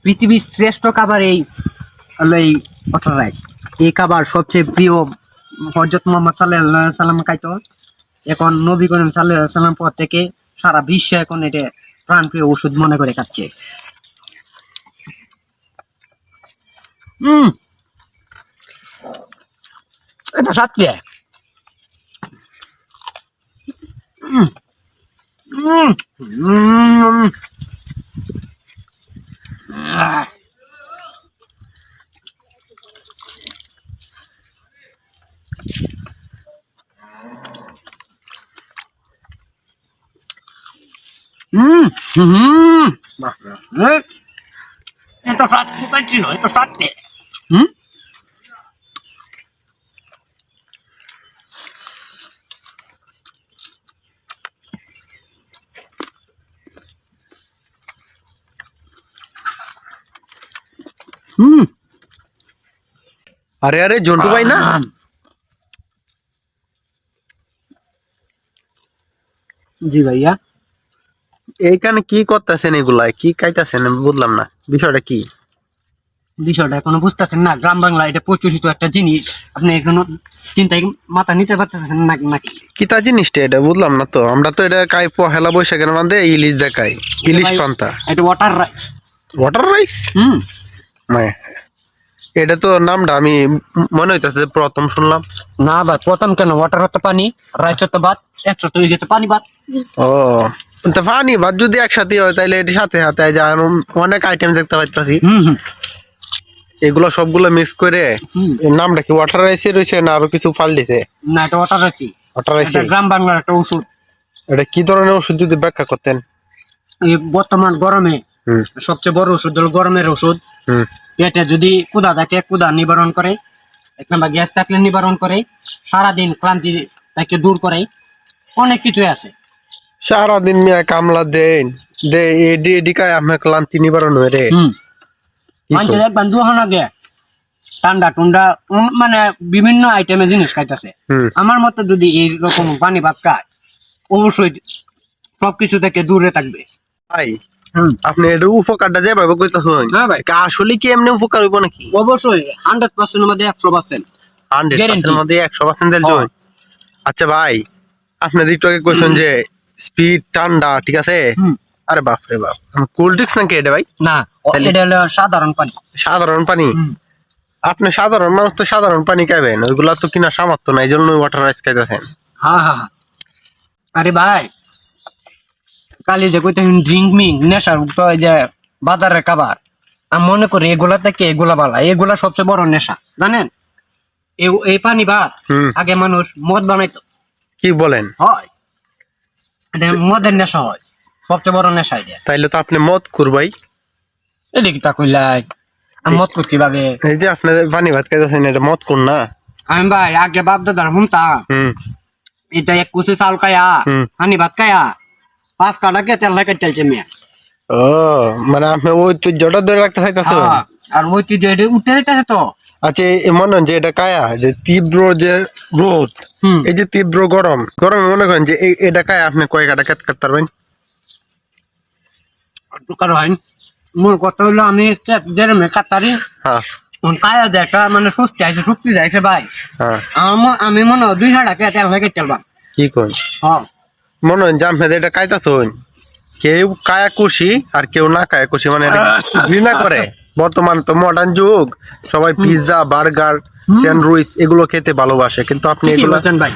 পৃথিবীর শ্রেষ্ঠ খাবার এই ওয়াটার রাইস। এই খাবার সবচেয়ে প্রিয় হযরত মুহাম্মদ সাল্লাল্লাহু আলাইহি সাল্লাম খাইতো। এখন নবী করিম সাল্লাল্লাহু আলাইহি সাল্লাম পর থেকে সারা বিশ্বে এখন এটা প্রাণপ্রিয় ওষুধ মনে করে খাচ্ছে। এটা স্বাদ কি? Esto es fat chino, esto es fat. अरे अरे जोंटू भाई ना জি ভাইয়া, এইখানে কি করতেছেন এগুলা কি খাইতেছেন বুঝলাম না বিষয়টা কি বিষয়টা এখনো বুঝতেছেন না। গ্রাম বাংলা এটা প্রচলিত একটা জিনিস, আপনি এখনো চিন্তায় মাথা নিতে পারতেছেন নাকি? কিতা জিনিসটা এটা বুঝলাম না তো আমরা তো এটা খাই পহেলা বৈশাখের মধ্যে ইলিশ দেখাই ইলিশ পান্তা এটা ওয়াটার রাইস। ওয়াটার রাইস মানে এটা তো নামটা আমি মনে হইতেছে প্রথম শুনলাম। না ভাই, প্রথম কেন? ওয়াটার হতো পানি, রাইস হতো ভাত, একসাথে হয়ে যেত পানি ভাত। ও তো পানি ভাত যদি একসাথে হয় তাহলে এটির সাথে সাথে যা অনেক আইটেম দেখতে পাইতেছি। এগুলো সবগুলো মিক্স করে এর নামটা কি ওয়াটার রাইসে রয়েছে না আরো কিছু ফাল দিছে? না, এটা ওয়াটার রাইস। ওয়াটার রাইস গ্রাম বাংলার একটা ওষুধ। এটা কি ধরনের ওষুধ যদি ব্যাখ্যা করতেন? এই বর্তমান গরমে সবচেয়ে বড় ওষুধ হলো গরমের ওষুধ। পেটে যদি ক্ষুধা থাকে ক্ষুধা নিবারণ করে, এক নাম্বার গ্যাস থাকলে নিবারণ করে, সারাদিন ক্লান্তি তাকে দূর করে, অনেক কিছু আছে। সারাদিন মিয়া কামলা দেন দে এডি এডি কায় আপনার ক্লান্তি নিবারণ হয়ে রে। মানতে দেখবেন দুহান আগে ঠান্ডা টুন্ডা মানে বিভিন্ন আইটেমের জিনিস খাইতেছে। আমার মতে যদি এইরকম পানি ভাত খায় অবশ্যই সবকিছু থেকে দূরে থাকবে। ভাই আপনি এর উপকারটা যেভাবে কইতাছেন হ্যাঁ ভাই, আসলে কি এমনি উপকার হইব নাকি? অবশ্যই 100% মধ্যে 100%। 100% মধ্যে 100% দিল জয়। আচ্ছা ভাই আপনি একটু আগে কইছেন যে স্পিড ঠান্ডা ঠিক আছে। আরে বাপ রে বাপ কোল্ড ড্রিঙ্কস নাকি এটা ভাই? না, এটা হলো সাধারণ পানি। সাধারণ পানি? আপনি সাধারণ মানুষ তো সাধারণ পানি খাবেন, ওইগুলা তো কিনা সামর্থ্য নাই, এই জন্য ওয়াটার রাইস খাইতেছেন। হ্যাঁ হ্যাঁ, আরে ভাই কালি যে কইতেছেন ড্রিঙ্ক মিং নেশার তো এই যে বাজারের খাবার, আমি মনে করি এগুলা থেকে এগুলা বালা, এগুলা সবচেয়ে বড় নেশা জানেন। এই পানি ভাত আগে মানুষ মদ বানাইতো। কি বলেন? হয়, এটা মদের নেশা হয়, সবচেয়ে বড় নেশা এটা। তাইলে তো আপনি মদ করবাই। এটা কি তা কইলাই? আমি মদ করতে ভাবে এই যে আপনি পানি ভাত খাইতেছেন এটা মদ কোন না? আমি ভাই আগে বাপ দাদার শুনতাম এটা এক কুচি চাল খায়া পানি ভাত খায়া 5 কাটাকে তেল লাগে চাইছে মেয়ে। ও মানে আপনি ওই তো জটা ধরে রাখতে চাইতেছেন। আর ওই তুই যে উঠতে যাইতেছে তো। আচ্ছা মনে হয় যে এটা কায়া যে তীব্র যে রোদ, এই যে তীব্র গরম গরমে মনে করেন যে এটা কায়া আপনি কয় কাটা খেত করতে পারবেন? কারণ মোর কথা হইলো আমি যেরকম কাতারি কায়া দেখা মানে সুস্থ আছে শক্তি যাইছে ভাই। আমি মনে হয় 2 টাকা তেল লাগে চলবাম। কি কই? হ্যাঁ মনে হয় যে আপনি এটা কাইতাছেন কেউ কায়া খুশি আর কেউ না কায়া খুশি, মানে এটা ঘৃণা করে। বর্তমান তো মডার্ন যুগ, সবাই পিৎজা বার্গার স্যান্ডউইচ এগুলো খেতে ভালোবাসে, কিন্তু আপনি এগুলো ভাই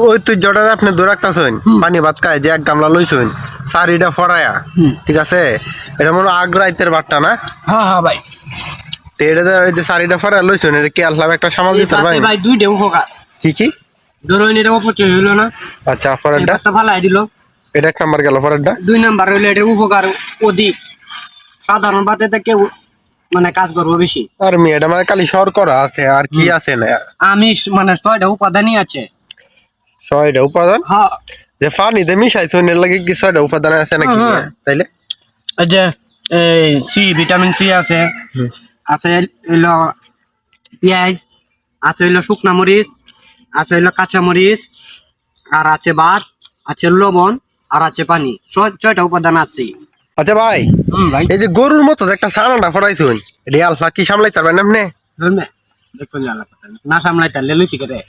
ওই তুই জটা আপনি দূর রাখতেছেন পানি ভাত খায় যে এক গামলা লইছেন চারিটা ফরায়া ঠিক আছে, এটা মনে আগ্রাইতের বাট্টা না? হ্যাঁ হ্যাঁ ভাই, তো এটা যে চারিটা ফরায়া লইছেন এটা কি আল্লাহ একটা সামাল দিতে ভাই? ভাই 2 উপকার। কি কি? ধরুন এটা অপচয় হইলো না। আচ্ছা ফরাডটা ফালাই দিল, এটা 1 নাম্বার গেল। ফরাডটা 2 নাম্বার হইলো এটার উপকার অধিক, সাধারণ ভাতে থেকে মানে কাজ করবো বেশি। আর মেয়েটা মানে খালি শর্করা আছে আর কি আছে না? আমি মানে 6টা উপাদানই আছে। 6টা উপাদান? হ্যাঁ, যে পানিতে মিশাইছেন এর লাগে কি 6টা উপাদান আছে নাকি? তাইলে এই যে সি ভিটামিন সি আছে, আছে হইলো পেঁয়াজ, আছে হইলো শুকনা মরিচ, আছে হইলো কাঁচা মরিচ, আর আছে ভাত, আছে লবণ, আর আছে পানি। 6টা উপাদান আছে। আচ্ছা ভাই, ভাই এই যে গরুর মতো যে একটা সানাটা ফরাইছুন, রিয়াল ফাঁকি সামলাইতে পারবেন আপনি? দেখুন না সামলাইতে লেলুছি করে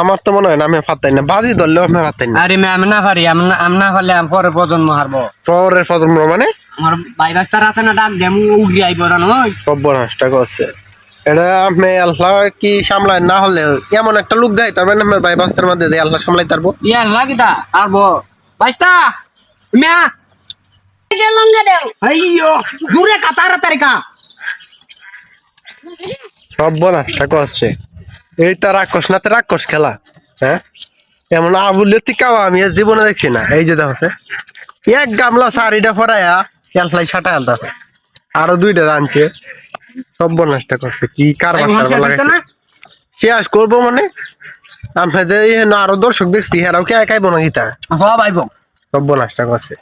আমার তো মনে হয় না আমি পারতেন না, বাজি ধরলেও আমি পারতেন না। আরে আমি না পারি আমি না পারলে আমি পরের প্রজন্ম হারবো পরের প্রজন্ম মানে আমার ভাই বাস্তার আছে না ডাক দেম উগি আইব না নয় সর্বনাশটা করছে। এটা আপনি আল্লাহ কি সামলায় না হলে এমন একটা লোক দেয় তার মানে আপনার ভাই বাস্তার মধ্যে দিয়ে আল্লাহ সামলাই তারবো। ইয়া লাগিদা আরবো বাইস্তা মিয়া আইয়ো দূরে কাতার তারিকা সর্বনাশটা করছে। এই তো রাক্ষস না তো রাক্ষস খেলা, হ্যাঁ এমন আবুলে তিকাও আমি আর জীবনে দেখছি না। এই যে দেখছে এক গামলা শাড়িটা ফরাইয়া এলফাই সাটা আলতাছে, আরো দুইটা রানছে। সর্বনাশটা করছে, কি কারবার সারবার লাগাইছে। শেষ করবো মানে আমি আরো দর্শক দেখছি হেরাও কে একাই বনা গীতা সব আইব সর্বনাশটা করছে।